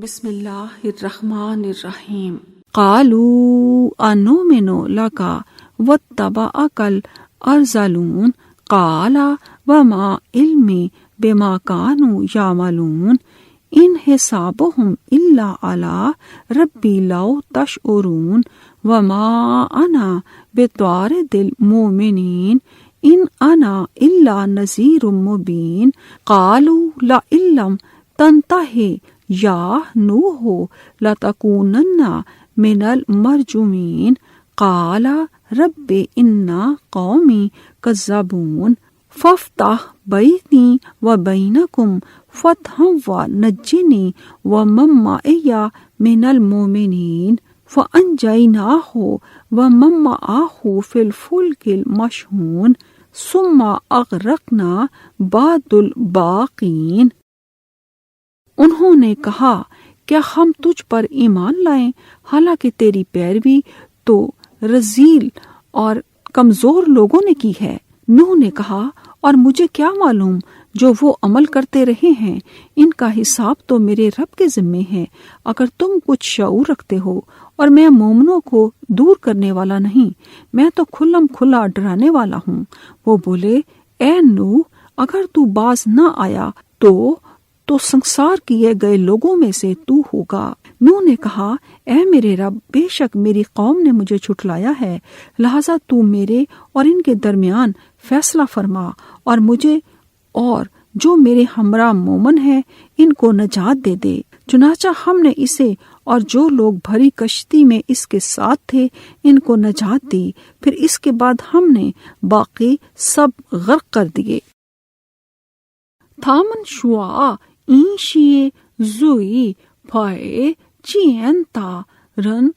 بسم اللہ الرحمن الرحیم قالوا انؤمن لک واتبعک الارذلون قال وما علمی بما كانوا یعملون ان حسابهم الا علی ربی لو تشعرون وما انا بطارد المؤمنین ان انا الا نذیر مبین قالوا لئن لم تنتہی یا نوح لتکونن من المرجومین قال رب ان قومی کذبون فافتح بینی وبینکم فتحا ونجنی ومن معی من المؤمنین فانجیناہ ومن معہ فی الفلک المشحون ثم اغرقنا بعد الباقین۔ انہوں نے کہا کیا ہم تجھ پر ایمان لائیں حالانکہ تیری پیروی تو رذیل اور کمزور لوگوں نے کی ہے۔ نوح نے کہا اور مجھے کیا معلوم جو وہ عمل کرتے رہے ہیں، ان کا حساب تو میرے رب کے ذمے ہے۔ اگر تم کچھ شعور رکھتے ہو اور میں مومنوں کو دور کرنے والا نہیں، میں تو کھلم کھلا ڈرانے والا ہوں۔ وہ بولے اے نوح اگر تو باز نہ آیا تو سنسار کیے گئے لوگوں میں سے تو ہوگا۔ نوح نے کہا اے میرے رب بے شک میری قوم نے مجھے جھٹلایا ہے، لہذا تو میرے اور ان کے درمیان فیصلہ فرما اور مجھے اور جو میرے ہمراہ مومن ہیں ان کو نجات دے دے۔ چنانچہ ہم نے اسے اور جو لوگ بھری کشتی میں اس کے ساتھ تھے ان کو نجات دی، پھر اس کے بعد ہم نے باقی سب غرق کر دیے۔ تھامن شوا این شیے زوئی پھائے چین تا رن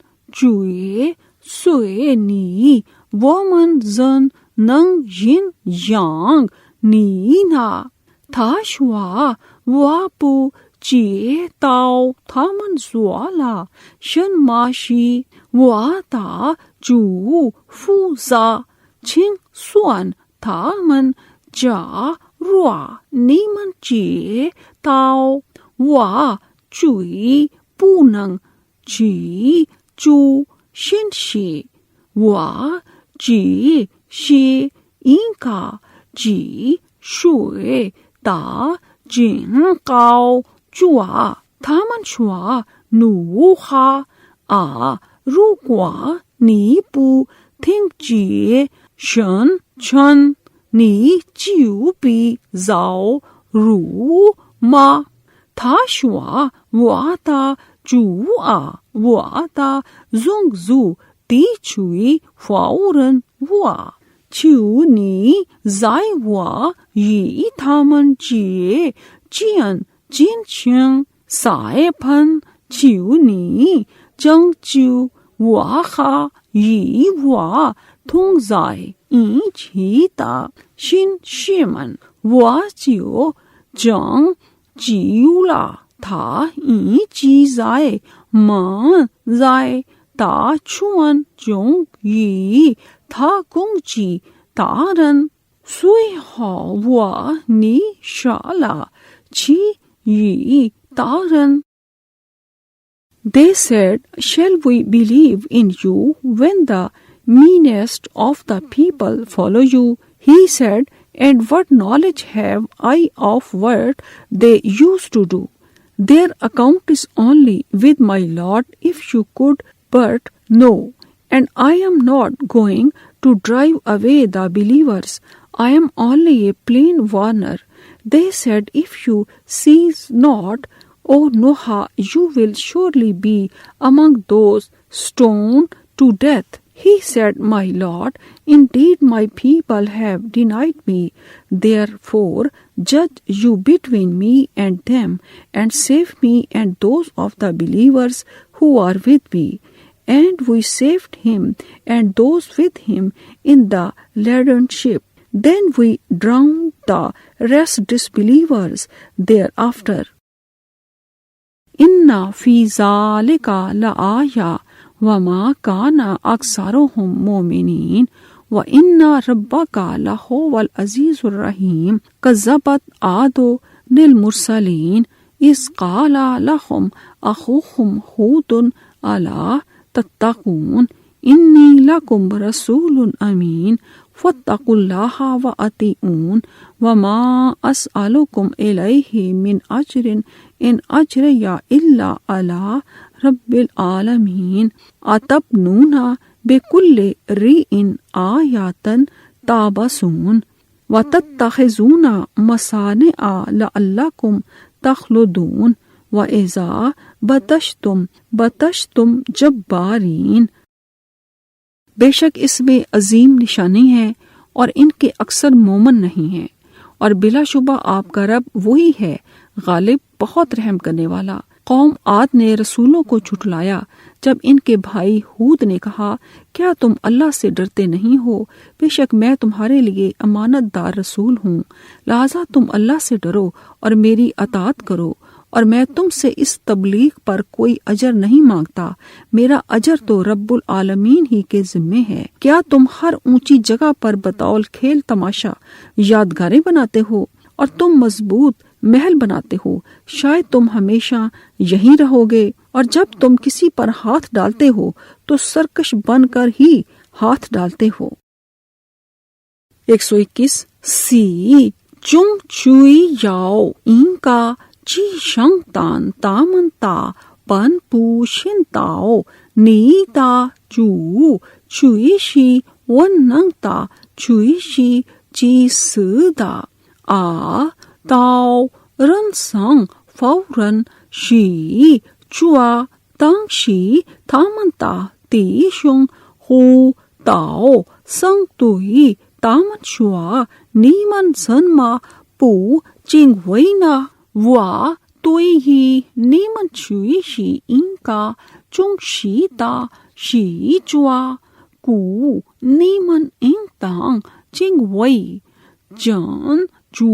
جوئے سوئے نی ومن زن ننگ ین یانگ نی نا تھا شوا واپو چیے تاؤ تھامن زوالا شن ماشی واتا جو فوزا چھنگ سوان تھامن جا روا نیمن چیے تاؤ وا چوئی پوننگ چی چو شن شی وا چی شی اینکا جی شوئے تا جن قاؤ چوا تھامن شوا نو خا آ روکوا نی پو تھنگ چیے شن چھن نی چیو پی زاؤ رو ما تھا شوا واتا چو آ واتا زنگ زو تی چوئی فاورن وا چیو نی زائی وا یی تھامن چیے چین جن چن سائے پھن چیو نی جنگ چیو وا خا یی وا تھونگ زائے این چھی تا شن شیمن وا چیو جنگ چیولا تھا این چی زائے من زائے تا چون جنگ یی تھا گنگ چی تارن سوئی ہا وا نی شالا چی یی تارن۔ They said, shall we believe in you when the meanest of the people follow you? He said, and what knowledge have I of what they used to do? Their account is only with my Lord, if you could but know. And I am not going to drive away the believers. I am only a plain warner. They said, if you cease not, O Noah, you will surely be among those stoned to death. He said, my Lord, indeed my people have denied me. Therefore judge you between me and them, and save me and those of the believers who are with me. And we saved him and those with him in the laden ship. Then we drowned the rest disbelievers thereafter. Inna fi zalika la'aya وَمَا كَانَ أَكْثَرُهُم مُؤْمِنِينَ وَإِنَّ رَبَّكَ لَهُوَ الْعَزِيزُ الرَّحِيمُ كَذَّبَتْ عَادٌ لِلْمُرْسَلِينَ إذ قال لهم أخوهم هود ألا تتقون إني لكم رسول أمين فاتقوا الله وأطيعون وما أسألكم إليه من أجر إن أجري إلا على رب العالمين أتبنون بكل ريء آية تعبثون وتتخذون مصانع لعلكم تخلدون وإذا بطشتم بطشتم جبارین. بے شک اس میں عظیم نشانی ہے اور ان کے اکثر مومن نہیں ہیں، اور بلا شبہ آپ کا رب وہی ہے غالب بہت رحم کرنے والا. قوم عاد نے رسولوں کو جھٹلایا جب ان کے بھائی ہود نے کہا کیا تم اللہ سے ڈرتے نہیں ہو؟ بے شک میں تمہارے لیے امانت دار رسول ہوں، لہذا تم اللہ سے ڈرو اور میری اطاعت کرو، اور میں تم سے اس تبلیغ پر کوئی اجر نہیں مانگتا، میرا اجر تو رب العالمین ہی کے ذمے ہے. کیا تم ہر اونچی جگہ پر بطول کھیل تماشا یادگاریں بناتے ہو اور تم مضبوط محل بناتے ہو؟ شاید تم ہمیشہ یہیں رہو گے، اور جب تم کسی پر ہاتھ ڈالتے ہو تو سرکش بن کر ہی ہاتھ ڈالتے ہو. 121 سی چم چوئی یاؤ این کا چی شنگ تان تامن تا پن پو شن تاؤ نی تا چو چوئی شی ون ننگ تا چوئی شی چی سدا آ تاؤ رن سنگ فورن شی چوا تنگ شی تامن تا تی شنگ ہو تاؤ سنگ توئی تامن شوا نیمن سن ما پو چنگ وینا وا توئی ہی نیمن چوئی شی این کا چنگ شی تا شی چوا کو نیمن این تانگ چنگ وی جن چو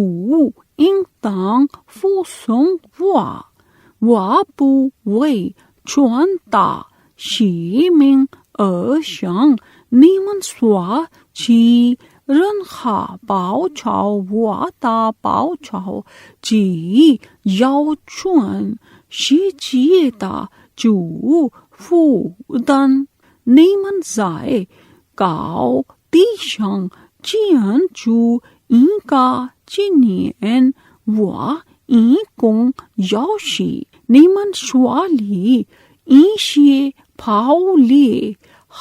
این تانگ فو سنگ وا پو وی چون تا شی منگ شنگ نیمن سوا چی رن خا پاؤ چھاؤ وا تا پاؤ چھاؤ چی یاؤ چون شی چیے تا چو فو دن نیمن زائے کاؤ تی شنگ چین چو این کا چینین وا این کن یاؤ شی نیمن شوا لی این شیے پاؤ لیے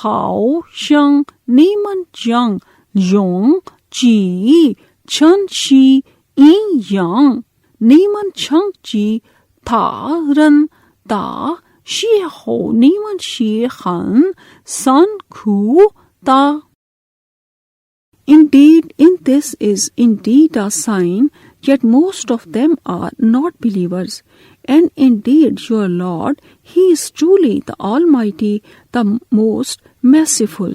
ہاؤ شنگ نیمن جنگ یونگ چی چھن شی این یانگ نیمن چھنگ چی تھا رن تا شی ہو نیمن شی خن سن کھو تا. Indeed, in this is indeed a sign, yet most of them are not believers. And indeed, your Lord, He is truly the Almighty, the most merciful.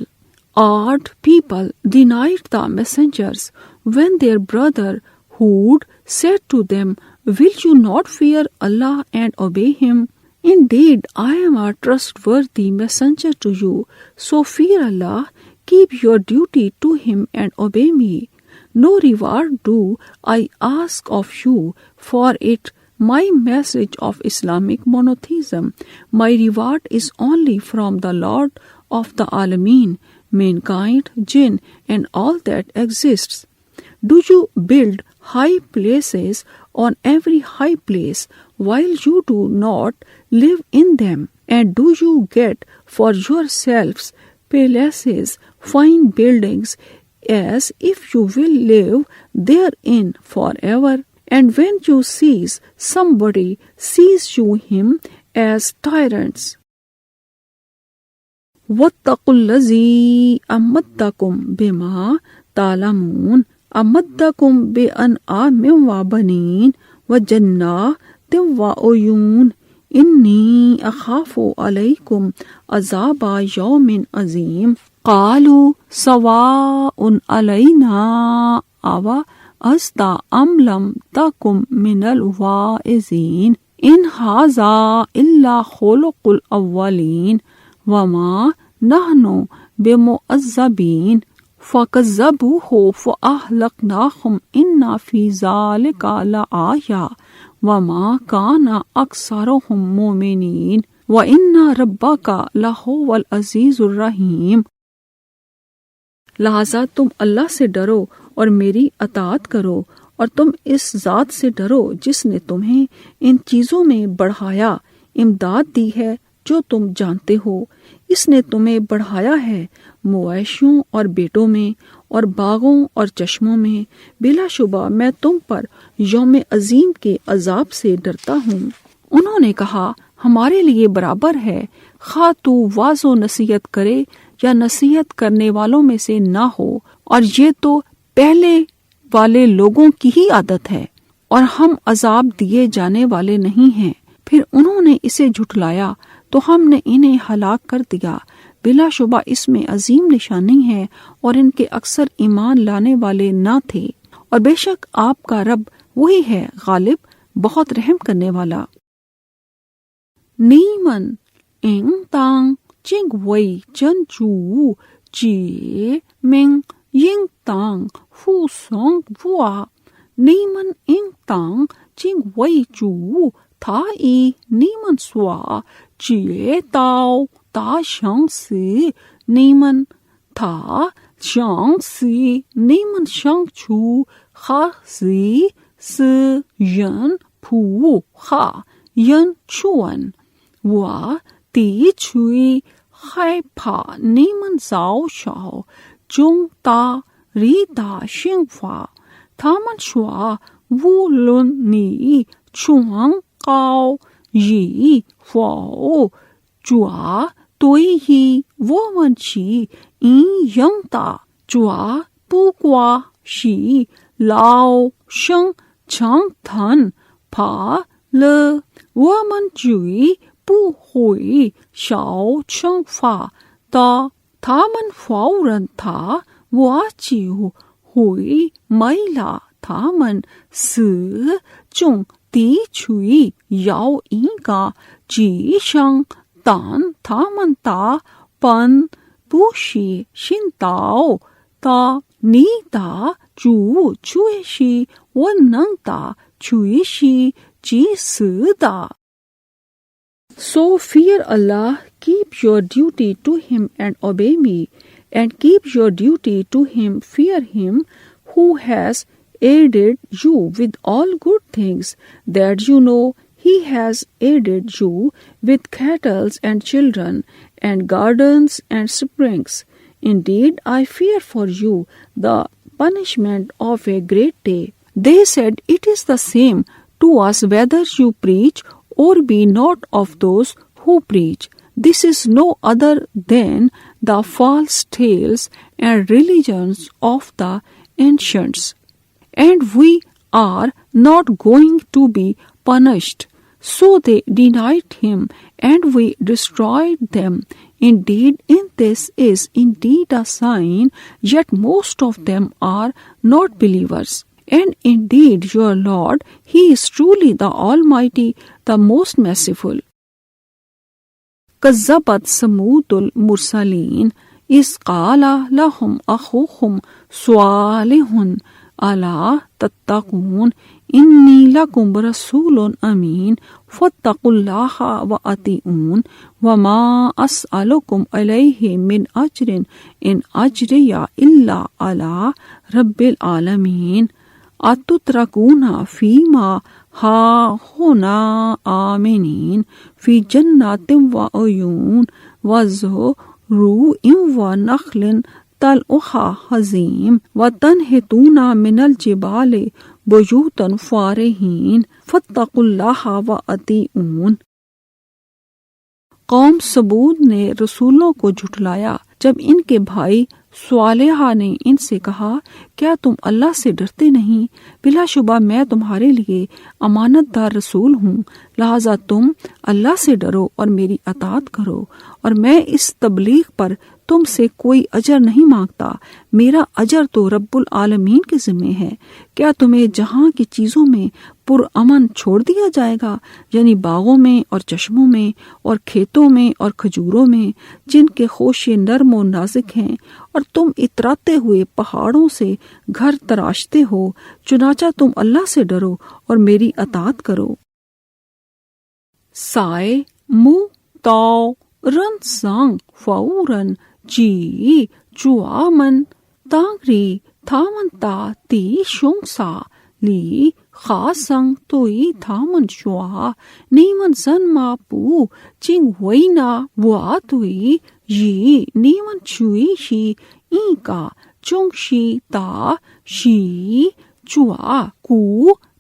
Odd people denied the messengers when their brother Hud said to them, will you not fear Allah and obey Him? Indeed, I am a trustworthy messenger to you, so fear Allah. Keep your duty to Him and obey me. No reward do I ask of you for it, my message of Islamic monotheism. My reward is only from the Lord of the Alameen, mankind, jinn, and all that exists. Do you build high places on every high place while you do not live in them? And do you get for yourselves palaces, fine buildings, as if you will live therein forever? And when you seize somebody, seize you him as tyrants. وَاتَّقُوا الَّذِي أَمَدَّكُمْ بِمَا تَعْلَمُونَ أَمَدَّكُمْ بِأَنْعَامٍ وَبَنِينَ وَجَنَّاتٍ وَعُيُونٍ إِنِّي أَخَافُ عَلَيْكُمْ عَذَابَ يَوْمٍ عَظِيمٍ قَالُوا سَوَاءٌ عَلَيْنَا أَوَعَظْتَ أَمْ لَمْ تَكُن مِّنَ الْوَاعِظِينَ إِنْ هَذَا إِلَّا خُلُقُ الْأَوَّلِينَ وَمَا نَحْنُ بِمُعَذَّبِينَ فَكَذَّبُوهُ فَأَهْلَكْنَاهُمْ إِنَّ فِي ذَلِكَ لَآيَةً وما کان اکثرهم مومنین وَإِنَّ رَبَّكَ لَهُوَ الْعَزِيزُ الرَّحِيمُ۔ لہذا تم اللہ سے ڈرو اور میری اطاعت کرو، اور تم اس ذات سے ڈرو جس نے تمہیں ان چیزوں میں بڑھایا، امداد دی ہے جو تم جانتے ہو۔ اس نے تمہیں بڑھایا ہے مویشیوں اور بیٹوں میں اور باغوں اور چشموں میں۔ بلا شبہ میں تم پر یوم عظیم کے عذاب سے ڈرتا ہوں۔ انہوں نے کہا ہمارے لیے برابر ہے، خواہ تو واعظ و نصیحت کرے یا نصیحت کرنے والوں میں سے نہ ہو، اور یہ تو پہلے والے لوگوں کی ہی عادت ہے، اور ہم عذاب دیے جانے والے نہیں ہیں۔ پھر انہوں نے اسے جھٹلایا تو ہم نے انہیں ہلاک کر دیا۔ بلا شبہ اس میں عظیم نشانی ہے، اور ان کے اکثر ایمان لانے والے نہ تھے، اور بے شک آپ کا رب وہی ہے غالب، بہت رحم کرنے والا۔ نیمن انگ تانگ چنگ وئی چن چو چی منگ ینگ تانگ فو سونگ ووا نیمن انگ تانگ چنگ وئی چو تھا ای نیمن سوا چیے تاؤ تا شانگ سی نیمن تھا شانگ سی نیمن شانگ چو خا سی سی ین پھو خا ین چون وا تی چوئی خائے پھا نیمن زاؤ شاؤ چونگ تا ری تا شنگ فا تھامن شوا وو لن نی چوانگ قاؤ یی فاؤ چوا توئی ہی وہ من چی این ینگ تا چوا پوکوا شی لاؤ شنگ چھانگ تھن پھا لے وہ من چوئی پو ہوئی شاؤ چھنگ فا تا تھامن فاورن تھا وا چیو ہوئی میلا تھامن سی چونگ تی چھوئی یاؤ این کا چی شنگ تان تھامن تا پن پوشی شن تاؤ تا نی تا چو چوئی شی وننگ تا چوئی شی چی سی دا۔ So fear Allah, keep your duty to Him and obey me, and keep your duty to Him, fear Him who has aided you with all good things, that you know He has aided you with cattle and children, and gardens and springs. Indeed, I fear for you the punishment of a great day. They said, it is the same to us whether you preach or be not of those who preach. This is no other than the false tales and religions of the ancients. And we are not going to be punished. So they denied him, and we destroyed them. Indeed, in this is indeed a sign, yet most of them are not believers. And indeed your Lord, He is truly the Almighty, the most merciful. كذبت ثمود المرسلين إذ قال لهم أخوهم صالح ألا تتقون إني لكم رسول أمين فاتقوا الله وأطيعون وما أسألكم عليه من أجر إن أجري إلا على رب العالمين أتتركون فيما هاهنا آمنين في جنات وعيون وزروع ونخل طلعها هضيم وتنحتون من الجبال بيوتا فارهين فاتقوا الله وأطيعون۔ قوم ثمود نے رسولوں کو جھٹلایا جب ان کے بھائی صالحہ نے ان سے کہا کیا تم اللہ سے ڈرتے نہیں؟ بلا شبہ میں تمہارے لیے امانت دار رسول ہوں، لہذا تم اللہ سے ڈرو اور میری اطاعت کرو، اور میں اس تبلیغ پر تم سے کوئی اجر نہیں مانگتا، میرا اجر تو رب العالمین کے ذمہ ہے۔ کیا تمہیں جہاں کی چیزوں میں پرامن چھوڑ دیا جائے گا، یعنی باغوں میں اور چشموں میں اور کھیتوں میں اور کھجوروں میں، جن کے خوشے نرم و نازک ہیں، اور تم اتراتے ہوئے پہاڑوں سے گھر تراشتے ہو؟ چنانچہ تم اللہ سے ڈرو اور میری اطاعت کرو۔ سائے مو تاؤ رن سانگ فاورن جی چوامن تانگری تھامن تا تی شونگ سا لی خا سنگ توئی تھامن شوا نیمن سن ما پو چنگ وینا وا توئی یی نیمن چوئی شی این کا چونگ شی تا شی چوا کو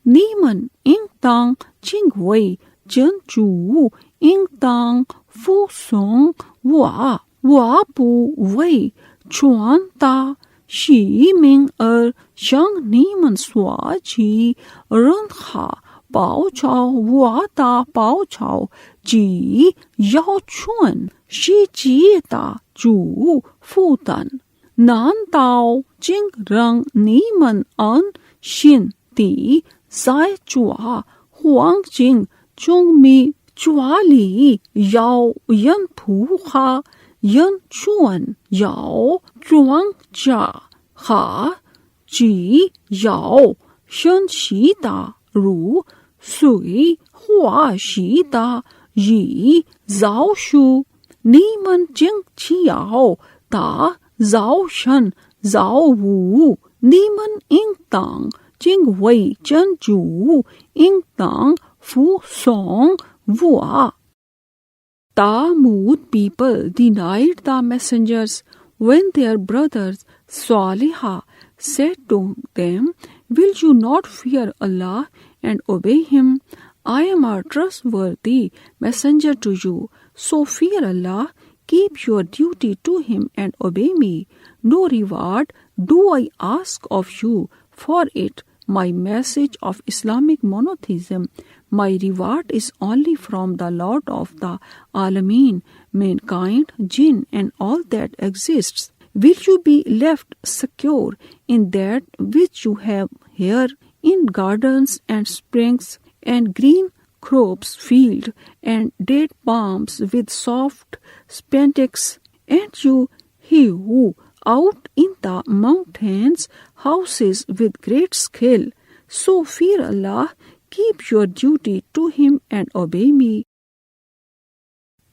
نیمن انگ تانگ چنگ وی جن چو انگ تانگ فو سونگ وا پو وی چوان تا شی مینگ شنگ نیمن سوا جی رن خا پاؤ چاو وا تا پاؤ چاو جی یاو چون شی جی تا چو فو تن نان تاؤ جنگ رنگ نیمن ان شن تی زائے چوا ہوانگ جنگ چونگ می چوا لی یاو ین پھو خا ین چون یاو چوانگ چا خا جی یاو شن شی تا رو سوئی ہوا شی تا یی زاو شو نیمن جنگ چیاو تا زاو شن زاو وو نیمن انگ تانگ جنگ وی چن جو انگ تانگ فو song ووا. Thamud people denied the messengers when their brothers Salih said to them, "Will you not fear Allah and obey Him? I am a trustworthy messenger to you, so fear Allah, keep your duty to Him and obey me. No reward do I ask of you for it, my message of Islamic monotheism. My reward is only from the Lord of the Alameen, mankind, jinn and all that exists. Will you be left secure in that which you have here, in gardens and springs and green crops field and date palms with soft spandex, and you hew out in the mountains houses with great skill? So fear Allah, keep your duty to Him and obey me.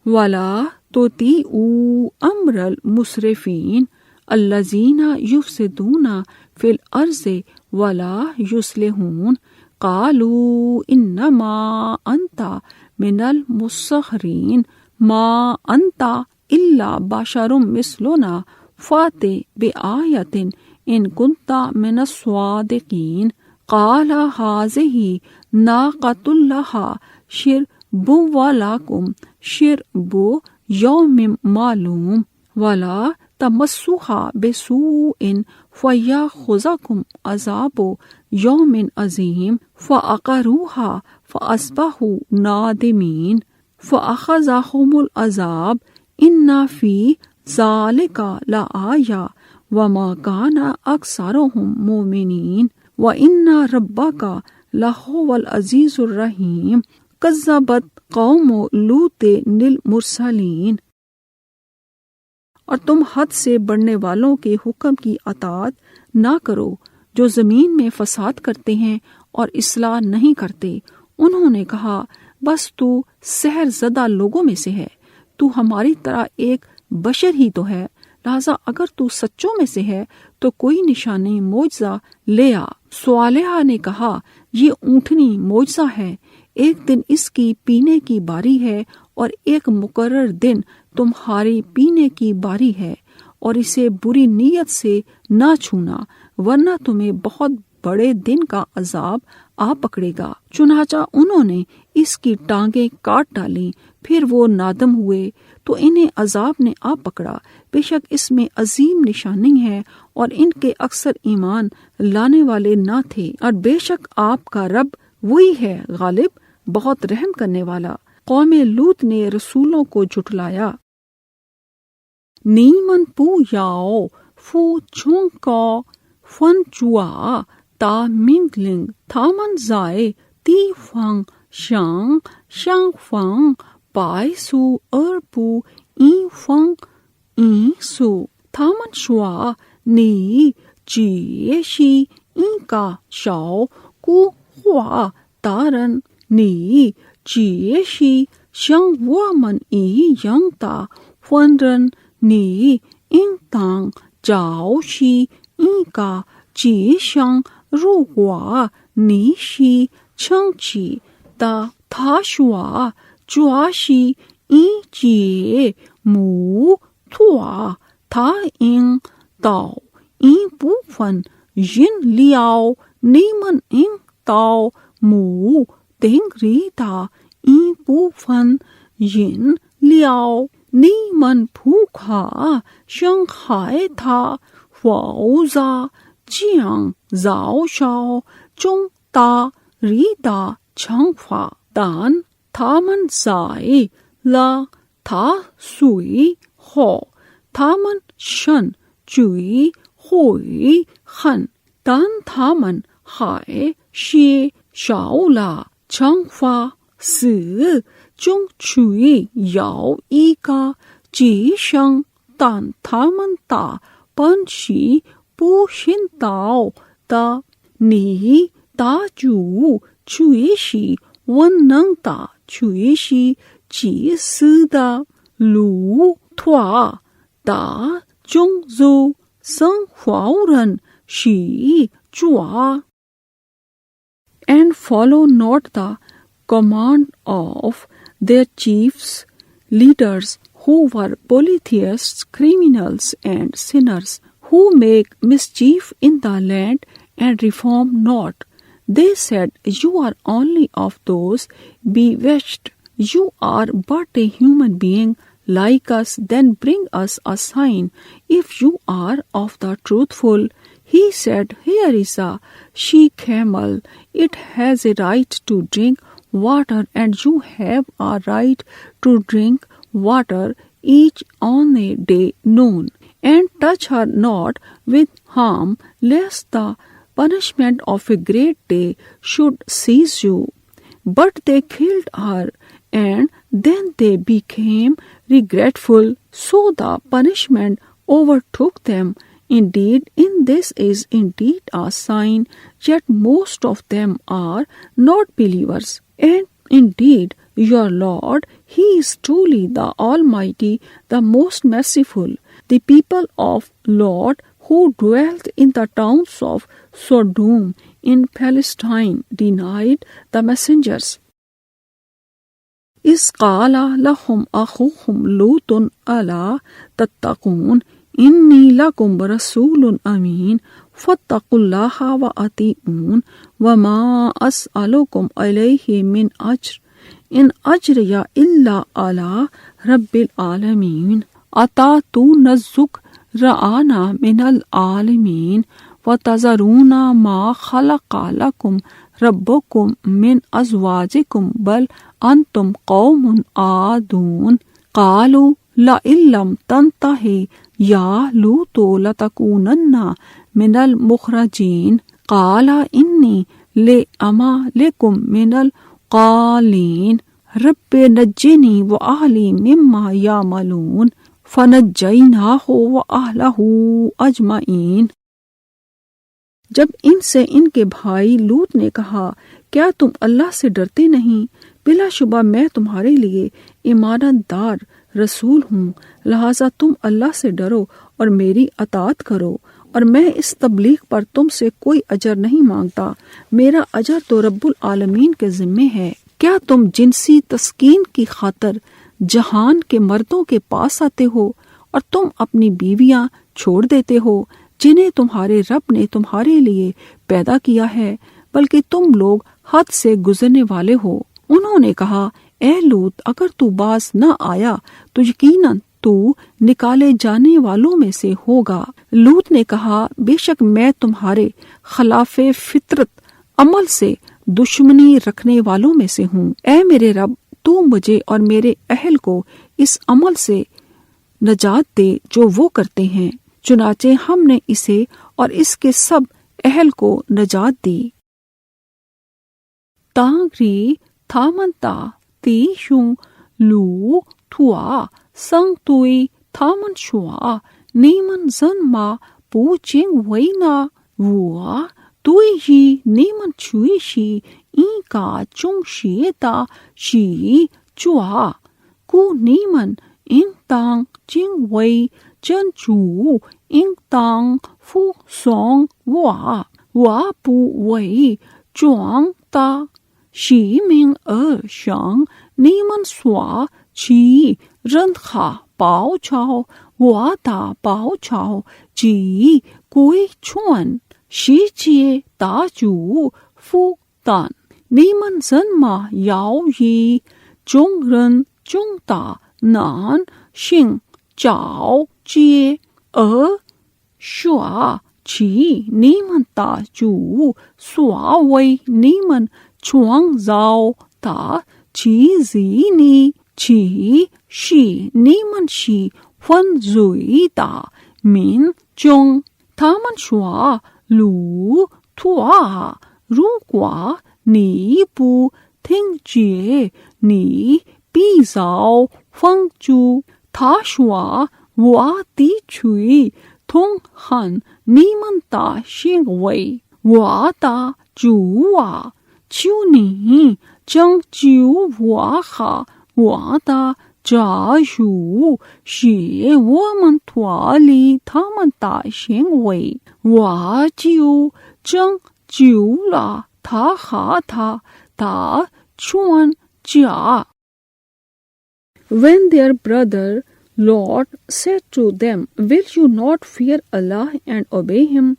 وَلَا تُطِيعُوا أَمْرَ الْمُسْرِفِينَ الَّذِينَ يُفْسِدُونَ فِي الْأَرْضِ وَلَا يُصْلِحُونَ قَالُوا إِنَّمَا أَنْتَ مِنَ الْمُسَحَّرِينَ مَا أَنْتَ إِلَّا بَشَرٌ مِثْلُنَا فَأْتِ بِآيَةٍ إِن كُنْتَ مِنَ الصَّادِقِينَ قَالَ هَٰذِهِ نَاقَةٌ لَهَا شِرْبٌ وَلَكُمْ شِرْبُ يَوْمٍ مَّعْلُومٍ وَلَا تَمَسُّوهَا بِسُوءٍ فَيَأْخُذَكُمْ عَذَابُ يَوْمٍ عَظِيمٍ فَعَقَرُوهَا فَأَصْبَحُوا نَادِمِينَ فَأَخَذَهُمُ الْعَذَابُ إِنَّ فِي ذَلِكَ لَآيَةً وَمَا كَانَ أَكْثَرُهُم مُؤْمِنِينَ وَإِنَّ رَبَّكَ لَهُوَ الْعَزِيزُ الرَّحِيمُ كَذَّبَتْ قَوْمُ لُوطٍ الْمُرْسَلِينَ. اور تم حد سے بڑھنے والوں کے حکم کی اطاعت نہ کرو جو زمین میں فساد کرتے ہیں اور اصلاح نہیں کرتے. انہوں نے کہا بس تو سحر زدہ لوگوں میں سے ہے، تو ہماری طرح ایک بشر ہی تو ہے، لہذا اگر تو سچوں میں سے ہے تو کوئی نشانی معجزہ لے آ. صالحہ نے کہا یہ اونٹنی معجزہ ہے، ایک دن اس کی پینے کی باری ہے اور ایک مقرر دن تمہاری پینے کی باری ہے، اور اسے بری نیت سے نہ چھونا ورنہ تمہیں بہت بڑے دن کا عذاب آ پکڑے گا. چنانچہ انہوں نے اس کی ٹانگیں کاٹ ڈالیں، پھر وہ نادم ہوئے تو انہیں عذاب نے آ پکڑا. بے شک اس میں عظیم نشانی ہے اور ان کے اکثر ایمان لانے والے نہ تھے، اور بے شک آپ کا رب وہی ہے غالب بہت رحم کرنے والا. قوم لوط نے رسولوں کو جھٹلایا. niemand pu yao fu chung ka fan chua ta mingling taman zai ti fang shang shang fang bai su pu i fang i su taman shua ni ji shi i ka shao ku hua taran你解析像我们一样的凡人，你应当找寻一个吉祥。如果你是长期的，他说这是一节目托，他应到一部分人了，你们应到目定义的一部分人了，你们不可伤害他，否则将遭受重大的惩罚。但他们在了他随后，他们甚至悔恨，但他们还是受了惩罚。死中去有一个吉祥，但他们的本事不行道的，你的主却是万能的，却是祭司的路途的种族生活人是主。And follow not the command of their chiefs, leaders, who were polytheists, criminals, and sinners, who make mischief in the land and reform not. They said, you are only of those bewitched. You are but a human being like us, then bring us a sign if you are of the truthful. He said, here is a she-camel. It has a right to drink water, and you have a right to drink water each on a day noon. And touch her not with harm, lest the punishment of a great day should seize you. But they killed her, and then they became regretful, so the punishment overtook them. Indeed, in this is indeed a sign, yet most of them are not believers. And indeed, your Lord, He is truly the Almighty, the most merciful. The people of Lot who dwelt in the towns of Sodom in Palestine denied the messengers. إِذْ قَالَ لَهُمْ أَخُوهُمْ لُوطٌ أَلَا تَتَّقُونَ إِنِّي لَكُمْ رَسُولٌ أَمِينٌ فَاتَّقُوا اللَّهَ وَأَطِيعُونِ وَمَا أَسْأَلُكُمْ عَلَيْهِ مِنْ أَجْرٍ إِنْ أَجْرِيَ إِلَّا عَلَى رَبِّ الْعَالَمِينَ أَتَأْتُونَ الذُّكْرَانَ مِنَ الْعَالَمِينَ وَتَذَرُونَ مَا خَلَقَ لَكُمْ رَبُّكُمْ مِنْ أَزْوَاجِكُمْ بَلْ أَنْتُمْ قَوْمٌ عَادُونَ قَالُوا لَئِن لَّمْ تَنْتَهِ يَا لُوطُ لَتَكُونَنَّ مِنَ الْمُخْرَجِينَ قَالَ إِنِّي لِعَمَلِكُمْ مِنَ الْقَالِينَ رَبِّ نَجِّنِي وَأَهْلِي مِمَّا يَعْمَلُونَ فَنَجَّيْنَاهُ وَأَهْلَهُ أَجْمَعِينَ۔ جب ان سے ان کے بھائی لوط نے کہا، کیا تم اللہ سے ڈرتے نہیں؟ بلا شبہ میں تمہارے لیے ایمانت دار رسول ہوں، لہٰذا تم اللہ سے ڈرو اور میری اطاعت کرو، اور میں اس تبلیغ پر تم سے کوئی اجر نہیں مانگتا، میرا اجر تو رب العالمین کے ذمے ہے۔ کیا تم جنسی تسکین کی خاطر جہان کے مردوں کے پاس آتے ہو اور تم اپنی بیویاں چھوڑ دیتے ہو جنہیں تمہارے رب نے تمہارے لیے پیدا کیا ہے، بلکہ تم لوگ حد سے گزرنے والے ہو۔ انہوں نے کہا، اے لوط، اگر تو باز نہ آیا تو یقیناً تو نکالے جانے والوں میں سے ہوگا۔ لوط نے کہا، بے شک میں تمہارے خلاف فطرت عمل سے دشمنی رکھنے والوں میں سے ہوں۔ اے میرے رب، تو مجھے اور میرے اہل کو اس عمل سے نجات دے جو وہ کرتے ہیں۔ چنانچہ ہم نے اسے اور اس کے سب اہل کو نجات دی۔ تانگری تھامنتا تیشوں لو تھوا سنگ توئی تھامن شوا نیمن زن ما پو چنگ وینا ووا توئی جی نیمن چوئی شی این کا چونگ شیتا شی چوا کو نیمن این تانگ چنگ وی چن چو این تانگ فو سونگ وا پو وی چوانگ تا شی مینگ شانگ نیمن سوا چی رن خا پاو چاو وا تا پاو چاو جی کوئی چون شی چیے تا چو فو تان نیمن زن ما یاو یی چونگ رن چونگ تا نان شنگ چاو چیے شوا چی نیمن تا چو سوا وی نیمن چوانگ زاو تا چی زی نی چی شی نیمن شی فن زوئی تا مین چونگ تامن شوا لو تھوا رو kwa نی پو تھنگ چیے نی پی زاو فنگ چو تھا شوا وا تی چوئی تھونگ خن نیمن تا شنگ وی وا تا چو وا چیو نی چنگ چیو وا خا وا تا جا شو شی ومن توالی تھامن تا شنگ وی وا چیو چنگ چیو لا تھا خا تھا تا چون چیا۔ When their brother Lot said to them, "Will you not fear Allah and obey him?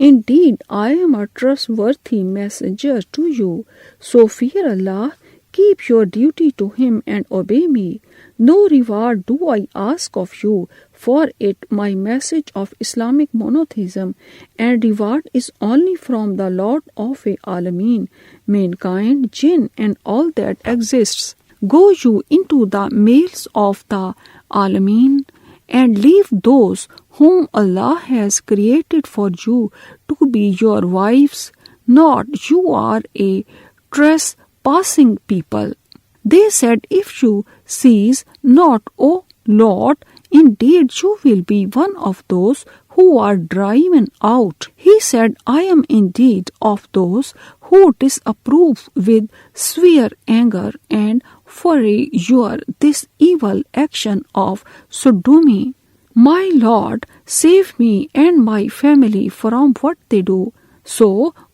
Indeed, I am a trustworthy messenger to you. So fear Allah, keep your duty to him and obey me. No reward do I ask of you for it, my message of Islamic monotheism, and reward is only from the Lord of Alameen, mankind, jinn, and all that exists. Go you into the males of the Alameen, and leave those whom Allah has created for you to be your wives. Not you are a trespassing people." They said, "If you cease not, O Lord, indeed you will be one of those who are driven out." He said, "I am indeed of those who disapprove with severe anger and fury this evil action of sodomy. My Lord, save me and my family from what they do." So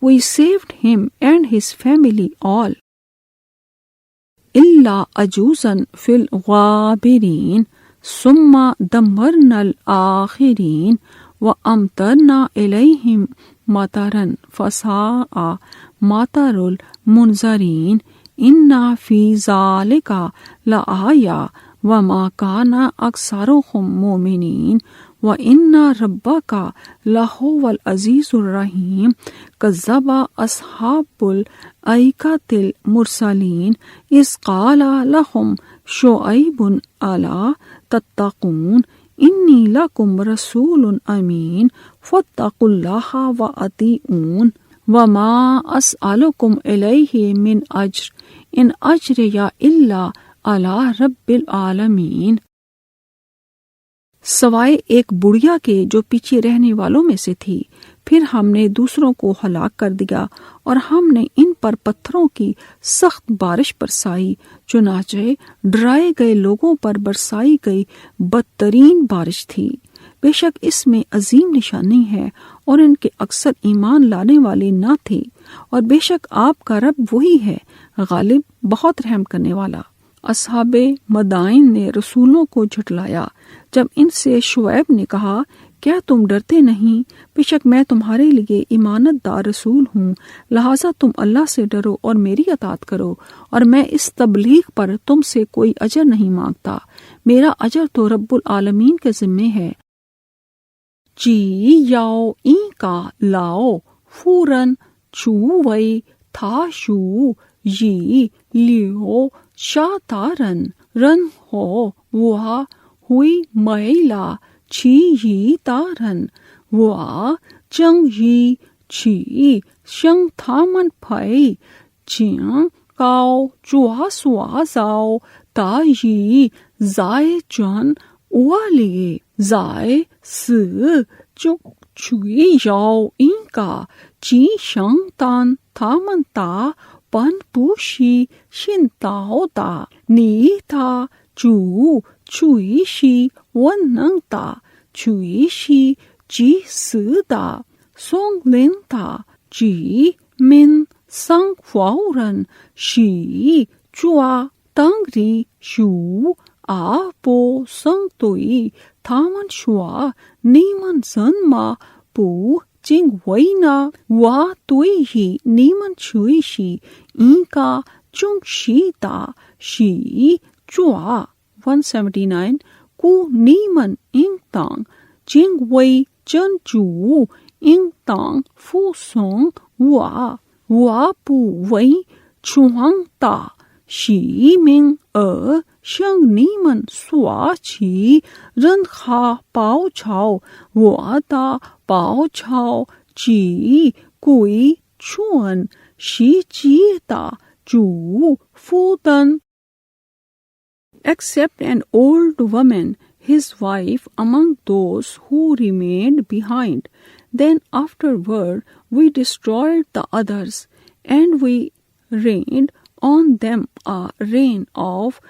we saved him and his family all. إِلَّا أَجُوزًا فِي الْغَابِرِينَ ثُمَّ دَمَّرْنَا الْآخِرِينَ وَأَمْطَرْنَا عَلَيْهِمْ مَطَرًا فَسَاءَ مَطَرُ الْمُنذَرِينَ إِنَّ فِي ذَلِكَ لَآيَةً وَمَا كَانَ أَكْثَرُهُم مُؤْمِنِينَ وَإِنَّ رَبَّكَ لَهُوَ الْعَزِيزُ الرَّحِيمُ كَذَّبَ أَصْحَابُ الْأَيْكَةِ الْمُرْسَلِينَ إِذْ قَالَ لَهُمْ شُعَيْبٌ أَلَا تَتَّقُونَ إِنِّي لَكُمْ رَسُولٌ أَمِينٌ فَاتَّقُوا اللَّهَ وَأَطِيعُونِ وَمَا أَسْأَلُكُمْ عَلَيْهِ مِنْ أَجْرٍ إِنْ أَجْرِيَ إِلَّا عَلَى رَبِّ الْعَالَمِينَ۔ سوائے ایک بڑھیا کے جو پیچھے رہنے والوں میں سے تھی، پھر ہم نے دوسروں کو ہلاک کر دیا اور ہم نے ان پر پتھروں کی سخت بارش برسائی، چنانچہ ڈرائے گئے لوگوں پر برسائی گئی بدترین بارش تھی۔ بے شک اس میں عظیم نشانی ہے اور ان کے اکثر ایمان لانے والے نہ تھے، اور بے شک آپ کا رب وہی ہے غالب بہت رحم کرنے والا۔ اصحاب مدائن نے رسولوں کو جھٹلایا جب ان سے شعیب نے کہا، کیا تم ڈرتے نہیں؟ بے شک میں تمہارے لیے امانت دار رسول ہوں، لہٰذا تم اللہ سے ڈرو اور میری اطاعت کرو، اور میں اس تبلیغ پر تم سے کوئی اجر نہیں مانگتا، میرا اجر تو رب العالمین کے ذمے ہے۔ چی یاؤ این کا لاؤ فورن چو وئی تھا شو یی لیو شا تارن رن ہو وا hui mai la qi yi da ren wa zheng yi qi sheng ta man pai jing gao zhuo shuo zao da yi zai zhen wa li zai si zhu chui yao yin ga ji sheng dan ta man da ban bu shi xin dao da ni da zhu chui shi wen neng da chui shi ji si da song lin da ji min sang huao ren shi zhua dang ri shu a bo seng dui ta man shua ni man zhen ma bu jing wei na wa dui yi ni man chui shi yin ga zhong shi da shi zhua 179 gu ni man yin dang jing wei zhen zhu yin dang fu song wa bu wei chuang da xi ming sheng ni men sua qi ren ha bao chao wo da bao chao ji gui chuan xi ji da zhu fu dan. Except an old woman, his wife, among those who remained behind. Then afterward we destroyed the others, and we rained on them a rain of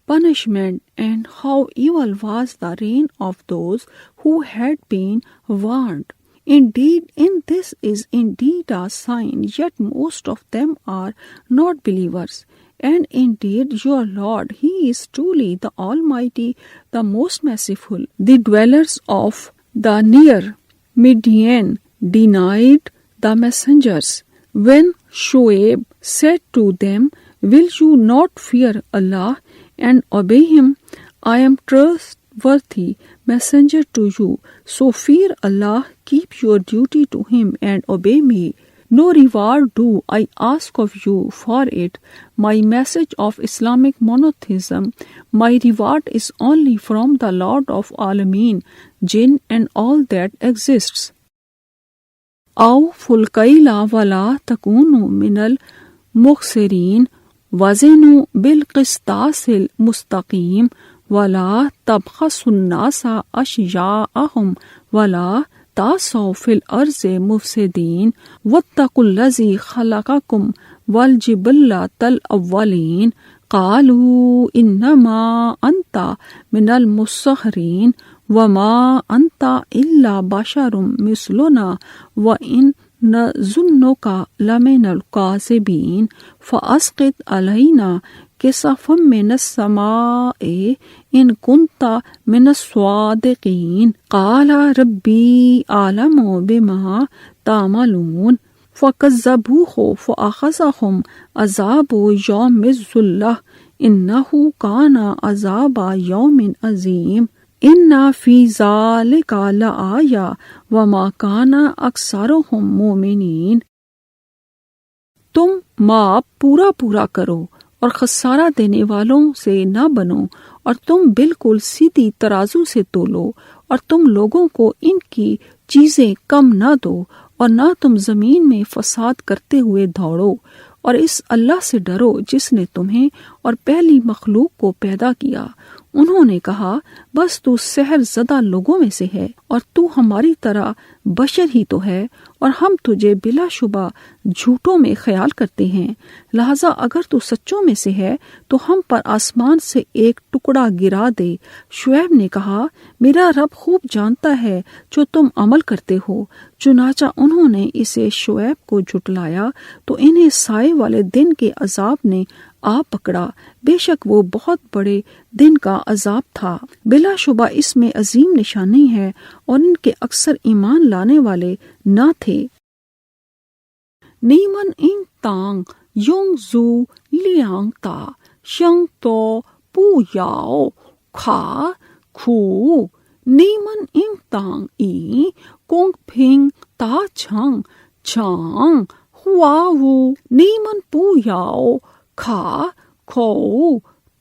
punishment, and how evil was the rain of those who had been warned. Indeed, in this is indeed a sign, yet most of them are not believers. And indeed your Lord, He is truly the Almighty, the most merciful. The dwellers of the near Midian denied the messengers. When Shuaib said to them, will you not fear Allah and obey Him? I am trustworthy messenger to you, so fear Allah, keep your duty to Him and obey me. No reward do I ask of you for it. My message of Islamic monotheism, my reward is only from the Lord of Alameen, Jinn and all that exists. أوفوا الكيل ولا تكونوا من المخسرين وزنوا بالقسطاس المستقيم ولا تبخسوا الناس أشياءهم ولا تعثوا في الأرض مفسدين واتقوا الذي خلقكم والجبلة الأولين قالوا إنما أنت من المسحرين وما أنت إلا بشر مثلنا وإن نظنك لمن الكاذبين فأسقط علينا كسفا من السماء إن كنت من الصادقين قال ربي أعلم بما تعملون فكذبوه فأخذهم عذاب يوم الظلة إنه كان عذاب يوم عظيم إن في ذلك لآية وما كان أكثرهم مؤمنين. تم ماپ پورا کرو اور خسارہ دینے والوں سے نہ بنو، اور تم بالکل سیدھی ترازو سے تولو، اور تم لوگوں کو ان کی چیزیں کم نہ دو، اور نہ تم زمین میں فساد کرتے ہوئے دوڑو، اور اس اللہ سے ڈرو جس نے تمہیں اور پہلی مخلوق کو پیدا کیا۔ انہوں نے کہا بس تو سحر زدہ لوگوں میں سے ہے، اور تو ہماری طرح بشر ہی تو ہے، اور ہم تجھے بلا شبہ جھوٹوں میں خیال کرتے ہیں، لہذا اگر تو سچوں میں سے ہے تو ہم پر آسمان سے ایک ٹکڑا گرا دے۔ شعیب نے کہا میرا رب خوب جانتا ہے جو تم عمل کرتے ہو۔ چنانچہ انہوں نے اسے شعیب کو جھٹلایا تو انہیں سائے والے دن کے عذاب نے آ پکڑا، بے شک وہ بہت بڑے دن کا عذاب تھا۔ بلا شبہ اس میں عظیم نشانی ہے، اور ان کے اکثر ایمان لانے والے نہ تھے۔ نیمن ان تانگ یونگ زو لیانگ تا شنگ تو پو یاؤ کھا کھو نیمن ان تانگ ای کونگ پھنگ تا چھنگ چھانگ ہوا وو نیمن پو یاؤ کھا کھو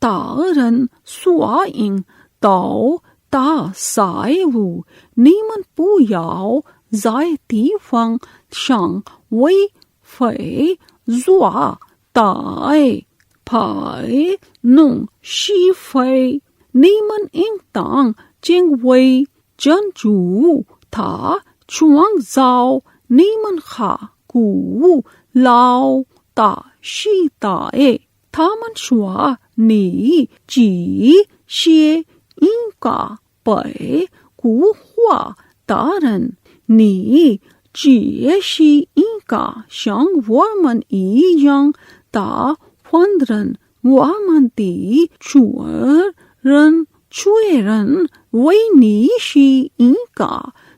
تا رن سوا انگ تاؤ da sei wu, niemand bu yao, sei die fang, shang, wei, fei, zua, dai, pai, nung, shi fei, niemand ing tang, jing wei, zhen ju, ta, chuang zao, niemand ha, gu, lao, da, shi dai,他们说你几些应该被古话大人，你这是应该像我们一样的换人，我们的主人为你是应该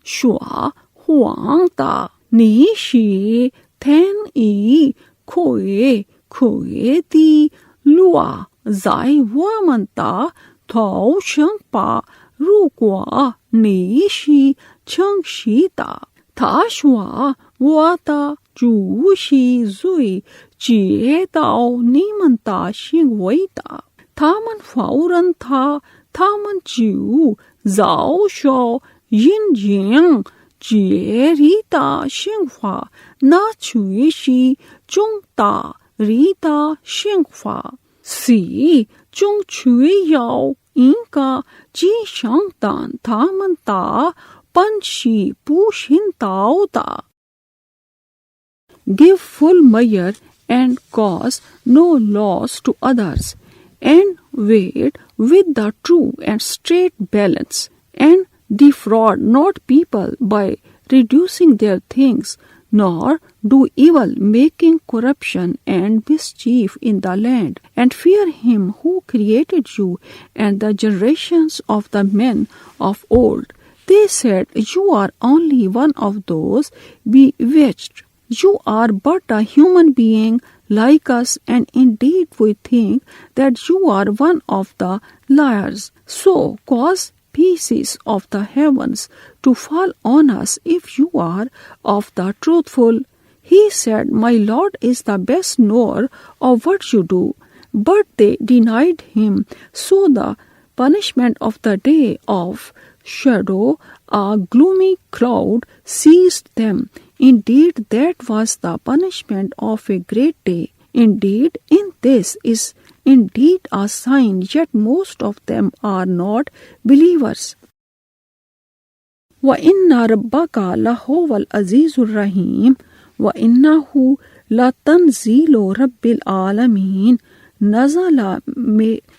说谎的，你是天意可的路在我们的头上吧，如果你是诚实的，他说我的主是最知道你们的行为的，他们否认他们就遭受阴影这里的生活，那就是重大里的生活是中需要应该继承的他们的本是不行道的。 Give full measure and cause no loss to others, and weigh with the true and straight balance, and defraud not people by reducing their things, nor do evil, making corruption and mischief in the land, and fear him who created you and the generations of the men of old. They said, you are only one of those bewitched. You are but a human being like us, and indeed we think that you are one of the liars. So cause pieces of the heavens to fall on us if you are of the truthful. He said, my Lord is the best knower of what you do. But they denied him, so the punishment of the day of shadow, a gloomy cloud, seized them. Indeed, that was the punishment of a great day. Indeed, in this is indeed a sign, yet most of them are not believers. وَإِنَّ رَبَّكَ لَهُوَ الْعَزِيزُ الرَّحِيمُ وَإِنَّهُ لَتَنزِيلُ رَبِّ الْعَالَمِينَ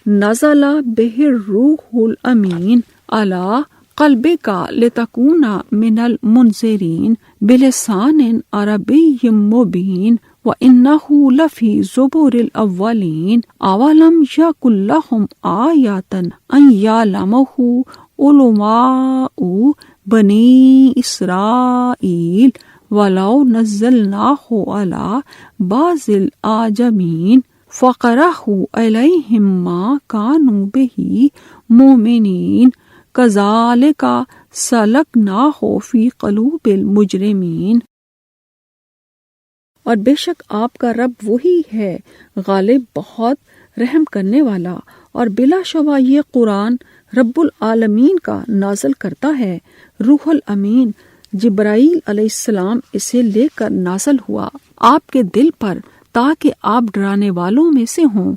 نزل به الروح الأمين على قلبك لتكون من المنذرين بلسان عربي مبين وَإِنَّهُ لَفِي زُبُرِ الْأَوَّلِينَ أَوَلَمْ يَكُنْ لَهُمْ آيَةً أَنْ يَعْلَمَهُ عُلَمَاءُ بَنِي إِسْرَائِيلَ وَلَوْ نَزَّلْنَاهُ عَلَى بَعْضِ الْأَعْجَمِينَ فَقَرَأَهُ عَلَيْهِمْ مَا كَانُوا بِهِ مُؤْمِنِينَ كَذَلِكَ سَلَكْنَاهُ فِي قُلُوبِ الْمُجْرِمِينَ. اور بے شک آپ کا رب وہی ہے غالب، بہت رحم کرنے والا، اور بلا شبہ یہ قرآن رب العالمین کا نازل کرتا ہے۔ روح الامین جبرائیل علیہ السلام اسے لے کر نازل ہوا آپ کے دل پر تاکہ آپ ڈرانے والوں میں سے ہوں،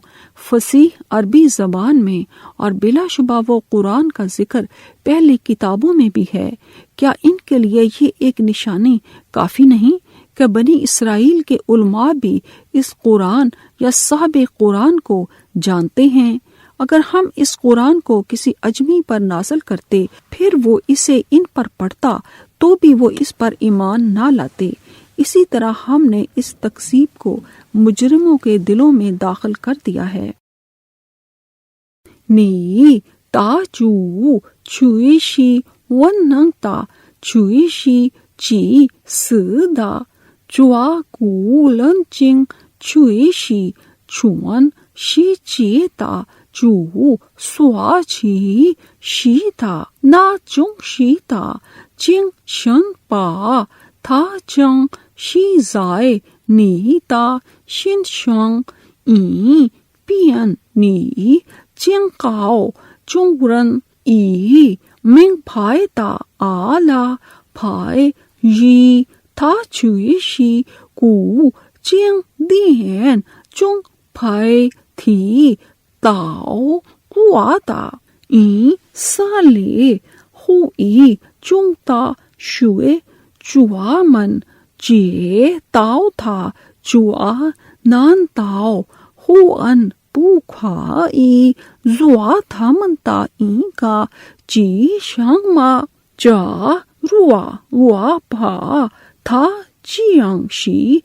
فصیح عربی زبان میں، اور بلا شبہ وہ قرآن کا ذکر پہلی کتابوں میں بھی ہے۔ کیا ان کے لیے یہ ایک نشانی کافی نہیں کہ بنی اسرائیل کے علماء بھی اس قرآن یا صاحب قرآن کو جانتے ہیں؟ اگر ہم اس قرآن کو کسی اجمی پر نازل کرتے پھر وہ اسے ان پر پڑھتا تو بھی وہ اس پر ایمان نہ لاتے۔ اسی طرح ہم نے اس تکذیب کو مجرموں کے دلوں میں داخل کر دیا ہے۔ نی تا چو چویشی وننگ تا چویشی چی سدا چوا کولن چنگ چویشی چون شی چی تا چو سوا چی شی تا نا چونگ شی تا چنگ شن پا تا چنگ شی زائے نی تا شن شنگ ای پین نی چنگ کاؤ چونگ رن 以明牌的阿拉牌以他取系古经典中牌提到过的以色列后裔中的学者们知道他这难道胡恩不可以做他们的一个迹象吗？这若我把他讲是一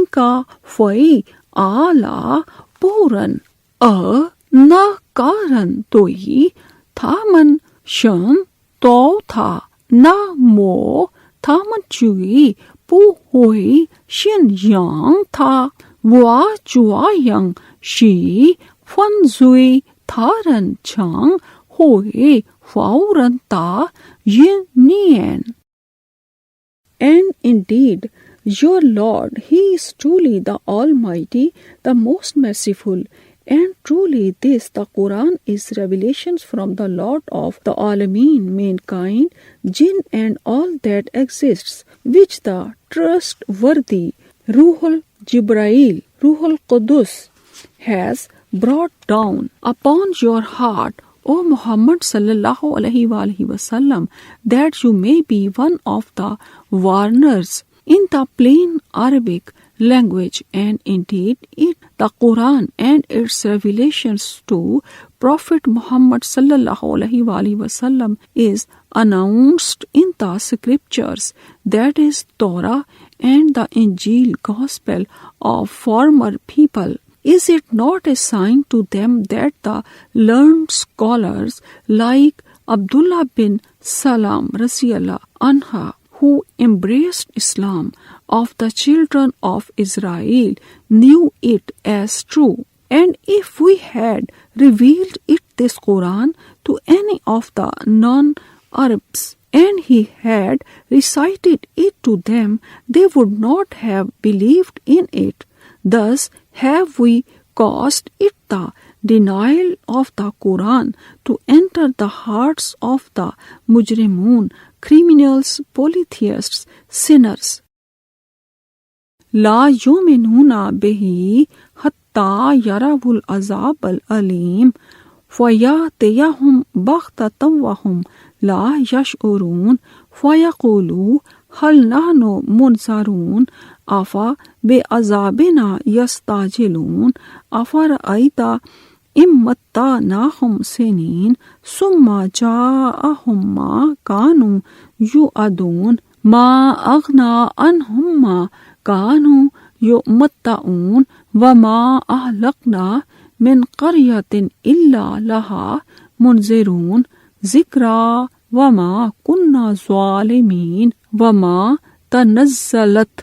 个非阿拉伯人，而那个人对他们想到他，那么他们就不会信仰他。我这样是犯罪他人将会否认的一念。And indeed, your Lord, He is truly the Almighty, the most merciful. And truly this, the Quran, is revelations from the Lord of the Alameen, mankind, jinn and all that exists, which the trustworthy Ruhul Jibrail, Ruhul Qudus, has brought down upon your heart, O Muhammad sallallahu alaihi wasallam, that you may be one of the warners in the plain Arabic language. And indeed the Quran and its revelations to Prophet Muhammad sallallahu alaihi wasallam is announced in the scriptures, that is Torah and the Injil gospel of former people. Is it not a sign to them that the learned scholars like Abdullah bin Salam Rasiallah Anha, who embraced Islam, of the children of Israel, knew it as true? And if we had revealed this Quran to any of the non-Arabs, and he had recited it to them, they would not have believed in it. Thus have we caused it, the denial of the Quran, to enter the hearts of the mujrimun, criminals, polytheists, sinners. La yuminuna bihi hatta yarawul azab al-alim fayatiyahum baghtatan wa hum la yash'urun fayaqulu hal nahnu munzarun afa be'azabina yastajilun afara'ayta immattanahum sinin summa ja'ahum ma kanu yu'adun ma aghna anhum ma kanu yu'matta'un wa ma ahlakna min qaryatin illa laha munzirun zikra wa ma kunna zalimin wa ma tanazzalat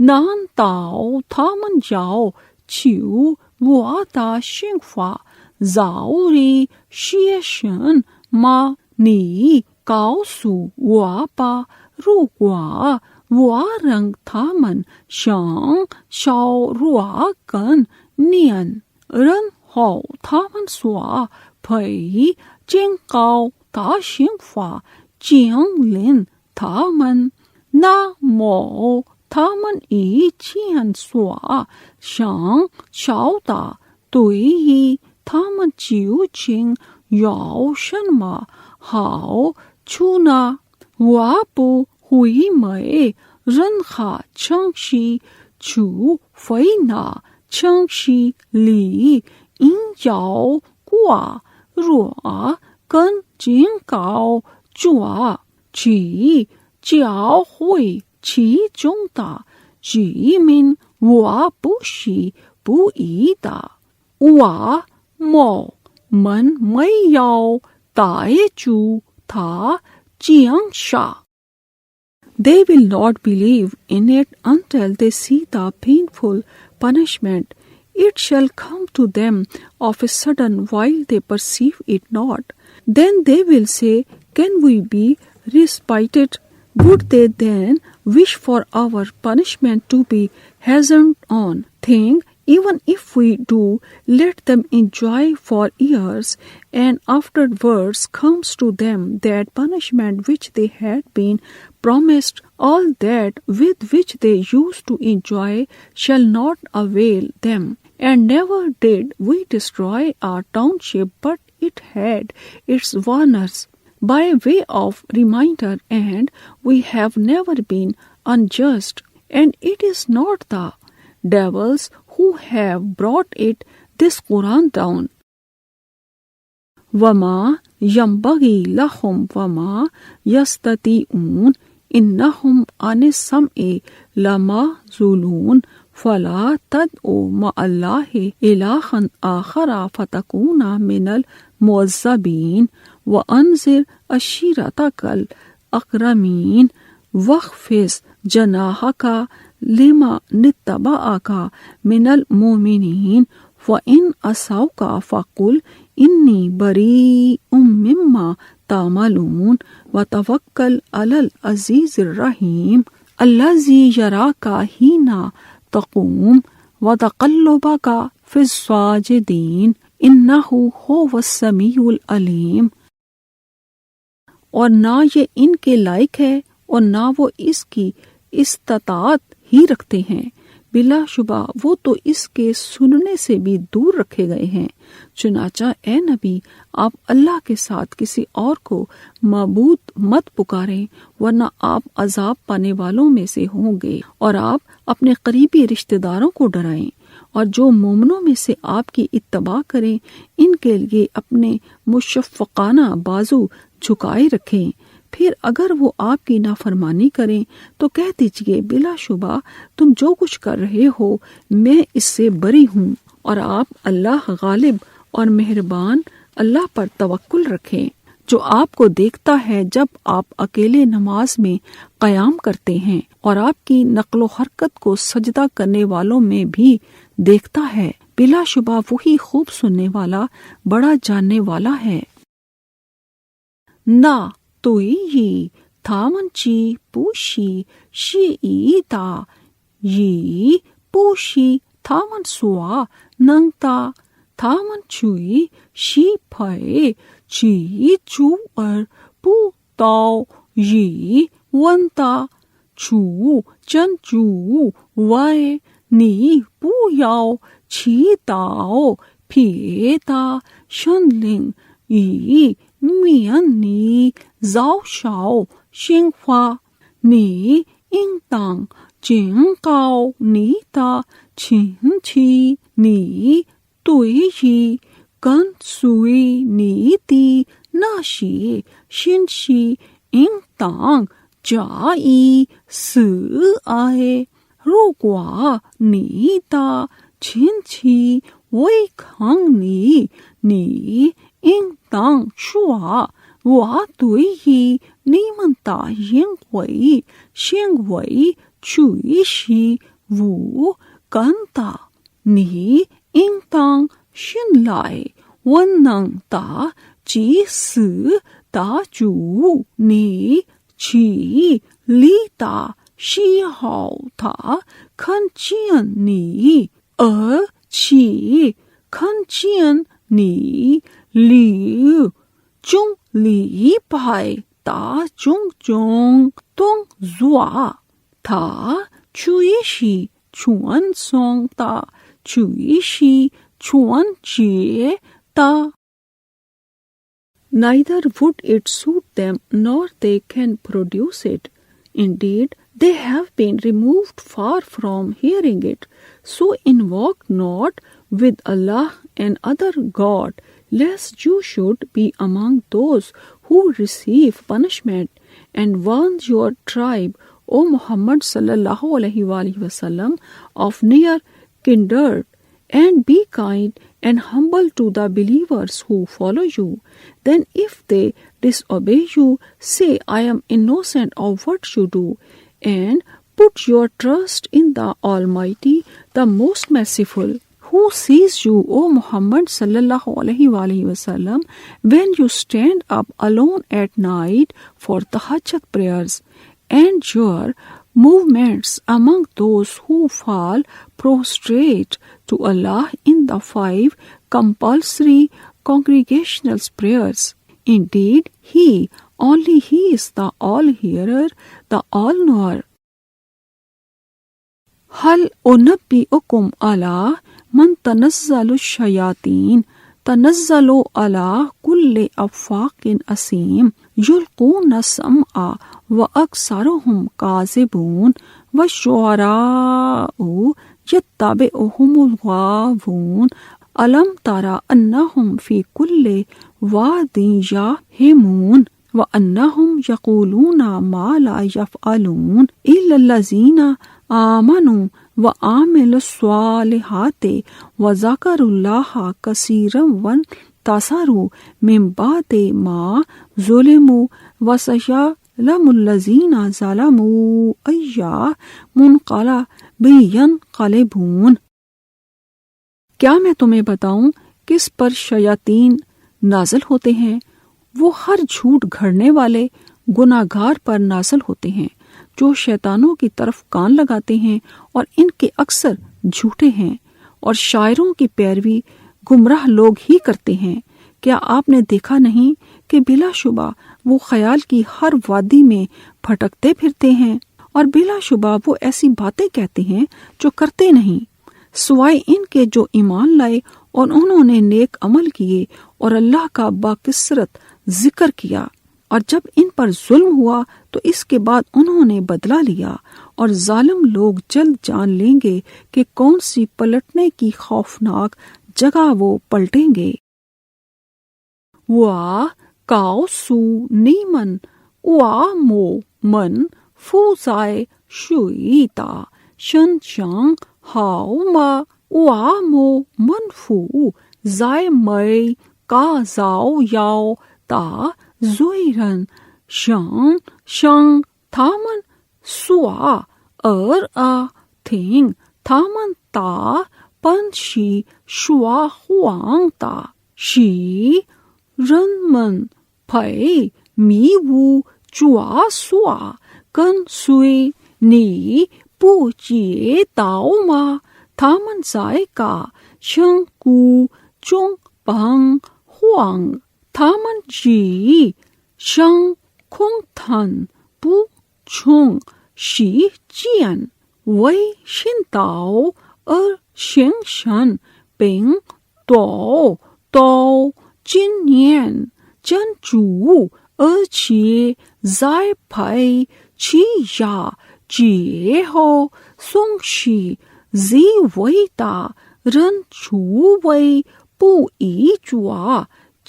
南岛他们要求我的幸福早日实现吗？你告诉我吧，如果我让他们像小若根年人后，他们所配见高大刑罚降临他们，那么他们以前所想晓得对于他们究竟有什么好处呢？我不会没任何程序，除非那程序里应有过若根警告这其教会其中的居民，我不是不义的，我们没有逮住他降杀。They will not believe in it until they see the painful punishment. It shall come to them of a sudden while they perceive it not. Then they will say, can we be respited? Would they then wish for our punishment to be hastened on? Think, even if we do, let them enjoy for years, and afterwards comes to them that punishment which they had been promised. All that with which they used to enjoy shall not avail them. And never did we destroy our township, but it had its warners by way of reminder, and we have never been unjust. And it is not the devils who have brought it, this Quran, down. وَمَا يَنْبَغِي لَهُمْ وَمَا يَسْتَطِيعُونَ إِنَّهُمْ عَنِ السَّمْعِ لَمَعْزُولُونَ فَلَا تَدْعُ مَعَ اللَّهِ إِلَٰهًا آخَرَ فَتَكُونَ مِنَ الْمُعَذَّبِينَ وَأَنذِرْ عَشِيرَتَكَ الْأَقْرَبِينَ وَاخْفِضْ جَنَاحَكَ لِمَنِ اتَّبَعَكَ مِنَ الْمُؤْمِنِينَ وَإِنْ عَصَوْكَ فَقُلْ إِنِّي بَرِيءٌ مِّمَّا تَعْمَلُونَ وَتَوَكَّلْ عَلَى الْعَزِيزِ الرَّحِيمِ الَّذِي يَرَاكَ حِينَ تَقُومُ وَتَقَلُّبَكَ فِي السَّاجِدِينَ إِنَّهُ هُوَ السَّمِيعُ الْعَلِيمُ۔ اور نہ یہ ان کے لائق ہے اور نہ وہ اس کی استطاعت ہی رکھتے ہیں، بلا شبہ وہ تو اس کے سننے سے بھی دور رکھے گئے ہیں۔ چنانچہ اے نبی، آپ اللہ کے ساتھ کسی اور کو معبود مت پکاریں، ورنہ آپ عذاب پانے والوں میں سے ہوں گے، اور آپ اپنے قریبی رشتہ داروں کو ڈرائیں، اور جو مومنوں میں سے آپ کی اتباع کریں ان کے لیے اپنے مشفقانہ بازو جھکائے رکھیں۔ پھر اگر وہ آپ کی نافرمانی کریں تو کہہ دیجئے بلا شبہ تم جو کچھ کر رہے ہو میں اس سے بری ہوں، اور آپ اللہ غالب اور مہربان اللہ پر توکل رکھیں، جو آپ کو دیکھتا ہے جب آپ اکیلے نماز میں قیام کرتے ہیں، اور آپ کی نقل و حرکت کو سجدہ کرنے والوں میں بھی دیکھتا ہے، بلا شبہ وہی خوب سننے والا بڑا جاننے والا ہے۔ نہ تو یہ تھامن چی پوشی شی تا یہ پوشی تھامن سوا ننگتا تھامن چوئی شی پھائے چی چوور پو تاؤ یہ ونتا چو چن چو وائے نی پو یاؤ چی تاؤ پیتا شن لنگ یہ میان نی زاؤ شاؤ شنگ فا نی انگ تانگ چنگ کاؤ نی تا چھن چھی نی توئی ہی کن سوئی نی تی ناشی شن شی انگ تانگ جائی س آئے روگوا نی تا چھن چھی وئی کھنگ نی نی انگ تانگ شوا وا توئی ہی نیمن تا ینگ وئی شنگ وئی چوئی شی وو کنتا نی انگ تانگ شن لائے ون ننگ تا چی س تا چو نی چی لی تا shi hao ta kan jian ni qi kan jian ni liu zhong li bai da zhong zhong dong zua ta chui shi chuan song da chui shi chuan jie da. Neither would it suit them nor they can produce it. Indeed, they have been removed far from hearing it. So invoke not with Allah and other God, lest you should be among those who receive punishment, and warn your tribe, O Muhammad sallallahu alaihi wasallam, of near kindred, and be kind and humble to the believers who follow you. Then if they disobey you, say, I am innocent of what you do, and put your trust in the Almighty, the Most Merciful, who sees you, O Muhammad sallallahu alaihi wasallam, when you stand up alone at night for tahajjud prayers, and your movements among those who fall prostrate to Allah in the 5 compulsory congregational prayers. Indeed, only He is the All-Hearer, the All-Knower. Hal unabbi'ukum ala man tanazzalu shayateen tanazzalu ala kulli affaqin asim yulquna sam'a wa aksaruhum kazibun wa shuara'u yattabi'uhumul ghawun alam tara annahum fi kulli wadin yahimun wa annahum yaquluna ma la yaf'alun illa allazina amanu wa amilu salihati wa zakarullaha kasiran wa tasaru min ba'di ma zulimu wa sayalamu allazina zalamu ayya munqalabin qalibun. کیا میں تمہیں بتاؤں کس پر شیاطین نازل ہوتے ہیں؟ وہ ہر جھوٹ گھڑنے والے گناہگار پر نازل ہوتے ہیں جو شیطانوں کی طرف کان لگاتے ہیں، اور ان کے اکثر جھوٹے ہیں، اور شاعروں کی پیروی گمراہ لوگ ہی کرتے ہیں۔ کیا آپ نے دیکھا نہیں کہ بلا شبہ وہ خیال کی ہر وادی میں بھٹکتے پھرتے ہیں، اور بلا شبہ وہ ایسی باتیں کہتے ہیں جو کرتے نہیں، سوائے ان کے جو ایمان لائے اور انہوں نے نیک عمل کیے اور اللہ کا باکثرت ذکر کیا، اور جب ان پر ظلم ہوا تو اس کے بعد انہوں نے بدلہ لیا، اور ظالم لوگ جلد جان لیں گے کہ کون سی پلٹنے کی خوفناک جگہ وہ پلٹیں گے۔ وا کاؤ سو نیمن وا مو من فو زائے شوئی تا شن شانگ ہاؤ ما وا مو من فو زائے مئی کا زاؤ یاؤ تا زوئی رن شان شانگ تھامن سوا ا تھینگ تھامن تا پن شی شوا ہوانگ تا شی رن من پھئی می وو چوا سوا کن سوئی نی پو جیے تاؤ ما تھامن زائے کا شنگ کو چونگ پنگ ہوانگ تھامن جی شنگ کھونگ تھن پو چونگ شی جین وئی شن تاؤ شنگ شن پنگ تو تو جن ین جن چو چیے زائے پھائی چی یا جیے ہو سونگ شی زی وئی تا رن چو وئی پو ای چوا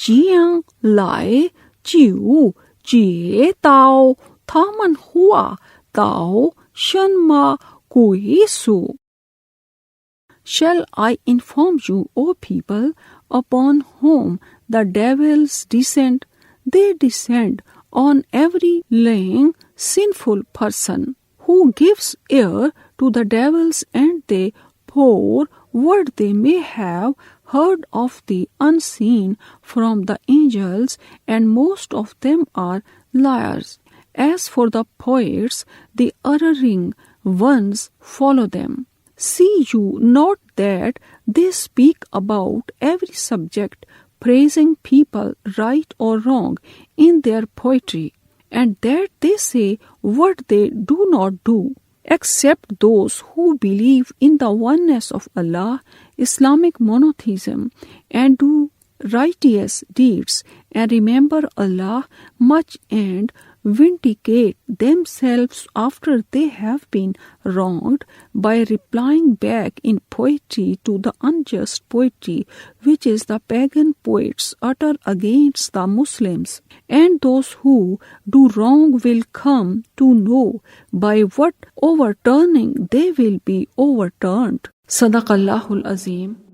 جیانگ لائے جیو جیے تاؤ تھامن ہوا تاؤ شن ما کوئی سو. Shall I inform you, O people, upon whom the devils descend? They descend on every lying, sinful person who gives ear to the devils, and they pour what they may have heard of the unseen from the angels, and most of them are liars. As for the poets, the erring ones follow them. See you not that they speak about every subject, praising people right or wrong in their poetry, and that they say what they do not do, except those who believe in the oneness of Allah, Islamic monotheism, and do righteous deeds, and remember Allah much and vindicate themselves after they have been wronged by replying back in poetry to the unjust poetry which is the pagan poets utter against the Muslims. And those who do wrong will come to know by what overturning they will be overturned. Sadaqallahul Azim.